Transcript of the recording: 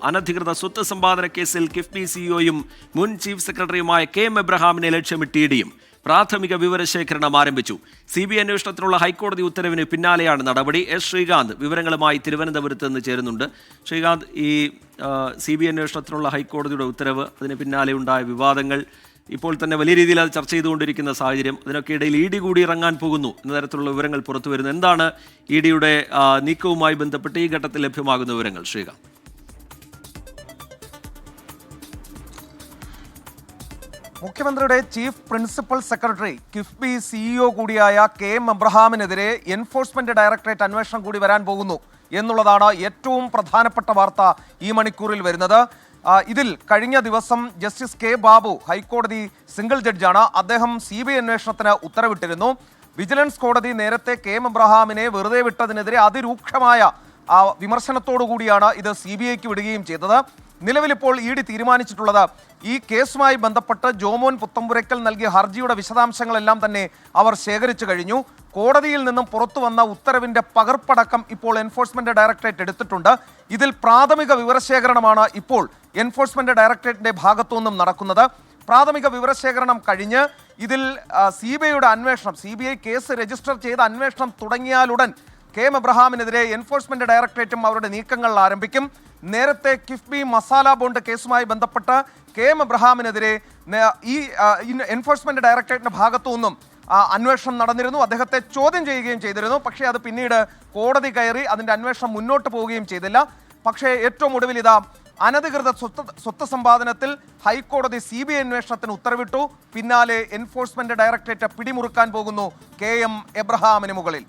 അനധികൃത സ്വത്ത് സമ്പാദന കേസിൽ കിഫ്ബി സിഇഒയും മുൻ ചീഫ് സെക്രട്ടറിയുമായ KM എബ്രഹാമിനെ ലക്ഷ്യമിട്ട് ഇഡിയും പ്രാഥമിക വിവരശേഖരണം ആരംഭിച്ചു. CBI അന്വേഷണത്തിനുള്ള ഹൈക്കോടതി ഉത്തരവിന് പിന്നാലെയാണ് നടപടി. S. ശ്രീകാന്ത് വിവരങ്ങളുമായി തിരുവനന്തപുരത്ത് നിന്ന് ചേരുന്നുണ്ട്. ശ്രീകാന്ത്, ഈ CBI അന്വേഷണത്തിനുള്ള ഹൈക്കോടതിയുടെ ഉത്തരവ്, അതിന് പിന്നാലെ ഉണ്ടായ വിവാദങ്ങൾ, ഇപ്പോൾ തന്നെ വലിയ രീതിയിൽ അത് ചർച്ച ചെയ്തുകൊണ്ടിരിക്കുന്ന സാഹചര്യം, അതിനൊക്കെ ഇടയിൽ ED കൂടി ഇറങ്ങാൻ പോകുന്നു എന്ന തരത്തിലുള്ള വിവരങ്ങൾ പുറത്തു വരുന്നു. എന്താണ് EDയുടെ നീക്കവുമായി ബന്ധപ്പെട്ട് ഈ ഘട്ടത്തിൽ ലഭ്യമാകുന്ന വിവരങ്ങൾ, ശ്രീകാന്ത്? മുഖ്യമന്ത്രിയുടെ chief principal secretary KIIFB CEO കൂടിയായ KM എബ്രഹാമിനെതിരെ എൻഫോഴ്സ്മെന്റ് ഡയറക്ടറേറ്റ് അന്വേഷണം കൂടി വരാൻ പോകുന്നു എന്നുള്ളതാണ് ഏറ്റവും പ്രധാനപ്പെട്ട വാർത്ത ഈ മണിക്കൂറിൽ വരുന്നത്. ഇതിൽ കഴിഞ്ഞ ദിവസം ജസ്റ്റിസ് K. ബാബു, ഹൈക്കോടതി സിംഗിൾ ജഡ്ജാണ്, അദ്ദേഹം CBI അന്വേഷണത്തിന് ഉത്തരവിട്ടിരുന്നു. വിജിലൻസ് കോടതി നേരത്തെ KM എബ്രഹാമിനെ വെറുതെ വിട്ടതിനെതിരെ അതിരൂക്ഷമായ വിമർശനത്തോടു കൂടിയാണ് ഇത് CBIക്ക് വിടുകയും ചെയ്തത്. നിലവിലിപ്പോൾ ED തീരുമാനിച്ചിട്ടുള്ളത്, ഈ കേസുമായി ബന്ധപ്പെട്ട് ജോമോൻ പുത്തമ്പുരയ്ക്കൽ നൽകിയ ഹർജിയുടെ വിശദാംശങ്ങളെല്ലാം തന്നെ അവർ ശേഖരിച്ചു കഴിഞ്ഞു. കോടതിയിൽ നിന്നും പുറത്തു വന്ന ഉത്തരവിന്റെ പകർപ്പടക്കം ഇപ്പോൾ എൻഫോഴ്സ്മെന്റ് ഡയറക്ടറേറ്റ് എടുത്തിട്ടുണ്ട്. ഇതിൽ പ്രാഥമിക വിവരശേഖരണമാണ് ഇപ്പോൾ എൻഫോഴ്സ്മെന്റ് ഡയറക്ടറേറ്റിന്റെ ഭാഗത്തു നിന്നും നടക്കുന്നത്. പ്രാഥമിക വിവരശേഖരണം കഴിഞ്ഞ് ഇതിൽ CBIയുടെ അന്വേഷണം, CBI കേസ് രജിസ്റ്റർ ചെയ്ത അന്വേഷണം തുടങ്ങിയാലുടൻ KM എബ്രഹാമിനെതിരെ എൻഫോഴ്സ്മെന്റ് ഡയറക്ടറേറ്റും അവരുടെ നീക്കങ്ങൾ ആരംഭിക്കും. നേരത്തെ കിഫ്ബി മസാല ബോണ്ട് കേസുമായി ബന്ധപ്പെട്ട് KM എബ്രഹാമിനെതിരെ ഈ എൻഫോഴ്സ്മെന്റ് ഡയറക്ടറേറ്റിന്റെ ഭാഗത്തു നിന്നും അന്വേഷണം നടന്നിരുന്നു. അദ്ദേഹത്തെ ചോദ്യം ചെയ്യുകയും ചെയ്തിരുന്നു. പക്ഷേ അത് പിന്നീട് കോടതി കയറി അതിന്റെ അന്വേഷണം മുന്നോട്ട് പോവുകയും ചെയ്തില്ല. പക്ഷേ ഏറ്റവും ഒടുവിൽ ഇതാ അനധികൃത സ്വത്ത് സമ്പാദനത്തിൽ ഹൈക്കോടതി CBI അന്വേഷണത്തിന് ഉത്തരവിട്ടു. പിന്നാലെ എൻഫോഴ്സ്മെന്റ് ഡയറക്ടറേറ്റ് പിടിമുറുക്കാൻ പോകുന്നു KM എബ്രഹാമിന് മുകളിൽ.